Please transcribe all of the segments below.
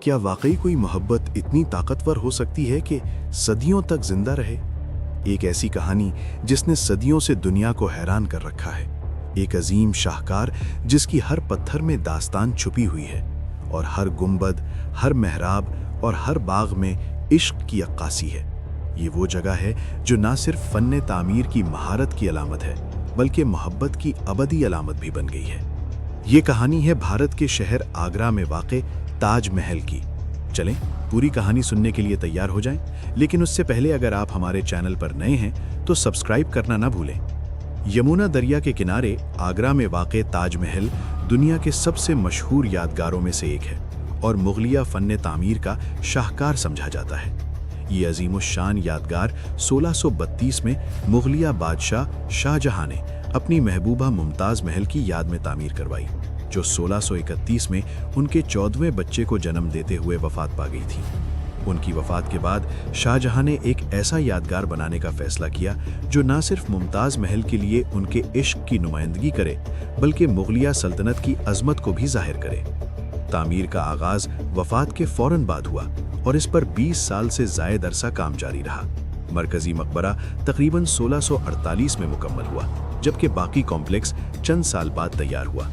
क्या वाकई कोई मोहब्बत इतनी ताकतवर हो सकती है कि सदियों तक जिंदा रहे? एक ऐसी कहानी जिसने सदियों से दुनिया को हैरान कर रखा है। एक अजीम शाहकार जिसकी हर पत्थर में दास्तान छुपी हुई है और हर गुंबद, हर मेहराब और हर बाग में इश्क की अक्कासी है। ये वो जगह है जो ना सिर्फ फन्ने तामीर की महारत की अलामत है बल्कि मोहब्बत की अबदी अलामत भी बन गई है। ये कहानी है भारत के शहर आगरा में वाक़े ताज महल की। चलें पूरी कहानी सुनने के लिए तैयार हो जाएं, लेकिन उससे पहले अगर आप हमारे चैनल पर नए हैं तो सब्सक्राइब करना ना भूलें। यमुना दरिया के किनारे आगरा में वाक़े ताज महल दुनिया के सबसे मशहूर यादगारों में से एक है और मुगलिया फन्ने तामीर का शाहकार समझा जाता है। ये अजीमुश्शान यादगार 1632 में मुगलिया बादशाह शाहजहां ने अपनी महबूबा मुमताज़ महल की याद में तामीर करवाई, जो 1631 में उनके 14वें बच्चे को जन्म देते हुए वफात पा गई थी। उनकी वफात के बाद शाहजहां ने एक ऐसा यादगार बनाने का फैसला किया जो न सिर्फ मुमताज़ महल के लिए उनके इश्क की नुमाइंदगी करे बल्कि मुगलिया सल्तनत की अजमत को भी जाहिर करे। तामीर का आगाज वफात के फौरन बाद हुआ और इस पर 20 साल से ज़ायद अरसा काम जारी रहा। मरकजी मकबरा तकरीबन 1648 में मुकम्मल हुआ, जबकि बाकी कॉम्प्लेक्स चंद साल बाद तैयार हुआ।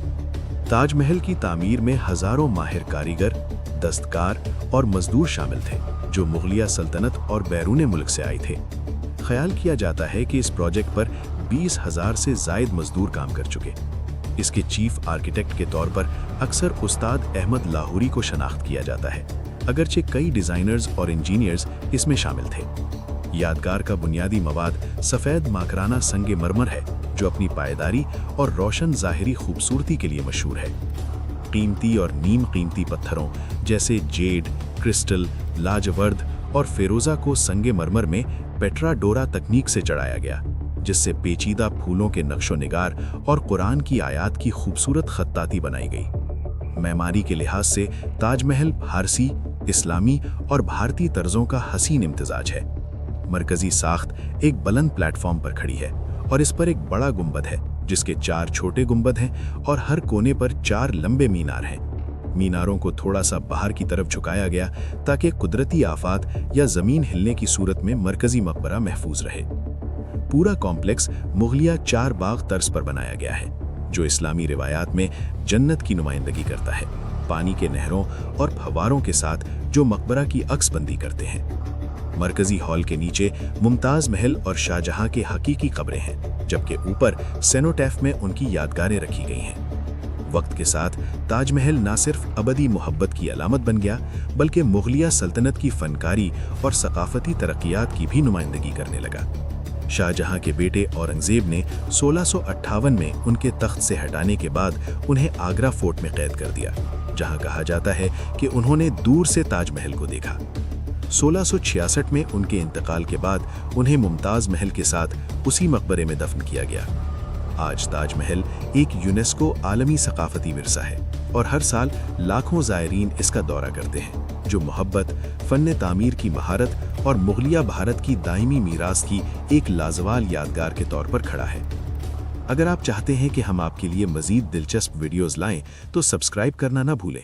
ताजमहल की तामीर में हजारों माहिर कारीगर, दस्तकार और मजदूर शामिल थे जो मुगलिया सल्तनत और बैरून मुल्क से आए थे। ख्याल किया जाता है कि इस प्रोजेक्ट पर 20,000 से ज़ायद मजदूर काम कर चुके। इसके चीफ आर्किटेक्ट के तौर पर अक्सर उस्ताद अहमद लाहौरी को शनाख्त किया जाता है, अगरचे कई डिज़ाइनर्स और इंजीनियर्स इसमें शामिल थे। यादगार का बुनियादी मवाद सफ़ेद माकराना संगे मरमर है जो अपनी पायदारी और रोशन ज़ाहिरी खूबसूरती के लिए मशहूर है। कीमती और नीम कीमती पत्थरों जैसे जेड, क्रिस्टल, लाजवर्द और फेरोज़ा को संगे मरमर में पेट्राडोरा तकनीक से चढ़ाया गया, जिससे पेचीदा फूलों के नक्शो निगार और कुरान की आयात की खूबसूरत खत्ताती बनाई गई। मेमारी के लिहाज से ताजमहल फारसी, इस्लामी और भारतीय तर्जों का हसीन इम्तिजाज है। मरकजी साख्त एक बुलंद प्लेटफॉर्म पर खड़ी है और इस पर एक बड़ा गुंबद है जिसके 4 छोटे गुंबद हैं और हर कोने पर 4 लंबे मीनार हैं। मीनारों को थोड़ा सा बाहर की तरफ झुकाया गया ताकि कुदरती आफात या ज़मीन हिलने की सूरत में मरकजी मकबरा महफूज रहे। पूरा कॉम्प्लेक्स मुगलिया 4 बाग तर्ज पर बनाया गया है जो इस्लामी रिवायात में जन्नत की नुमाइंदगी करता है, पानी के नहरों और फव्वारों के साथ जो मकबरा की अक्सबंदी करते हैं। मरकजी हॉल के नीचे मुमताज़ महल और शाहजहां के हकीकी कब्रें हैं, जबकि ऊपर सेनोटैफ में उनकी यादगारें रखी गई हैं। वक्त के साथ ताजमहल न सिर्फ अबदी मोहब्बत की अलामत बन गया बल्कि मुगलिया सल्तनत की फनकारी और सकाफती तरक्कियात की भी नुमाइंदगी करने लगा। शाहजहां के बेटे औरंगजेब ने 1658 में उनके तख्त से हटाने के बाद उन्हें आगरा फोर्ट में कैद कर दिया, जहां कहा जाता है कि उन्होंने दूर से ताजमहल को देखा। 1666 में उनके इंतकाल के बाद उन्हें मुमताज़ महल के साथ उसी मकबरे में दफन किया गया। आज ताजमहल एक यूनेस्को आलमी सकाफती विरसा है और हर साल लाखों ज़ायरीन इसका दौरा करते हैं, जो मोहब्बत, फन्ने तामीर की महारत और मुगलिया भारत की दायमी मीरास की एक लाजवाल यादगार के तौर पर खड़ा है। अगर आप चाहते हैं कि हम आपके लिए मज़ीद दिलचस्प वीडियोज़ लाएं तो सब्सक्राइब करना ना भूलें।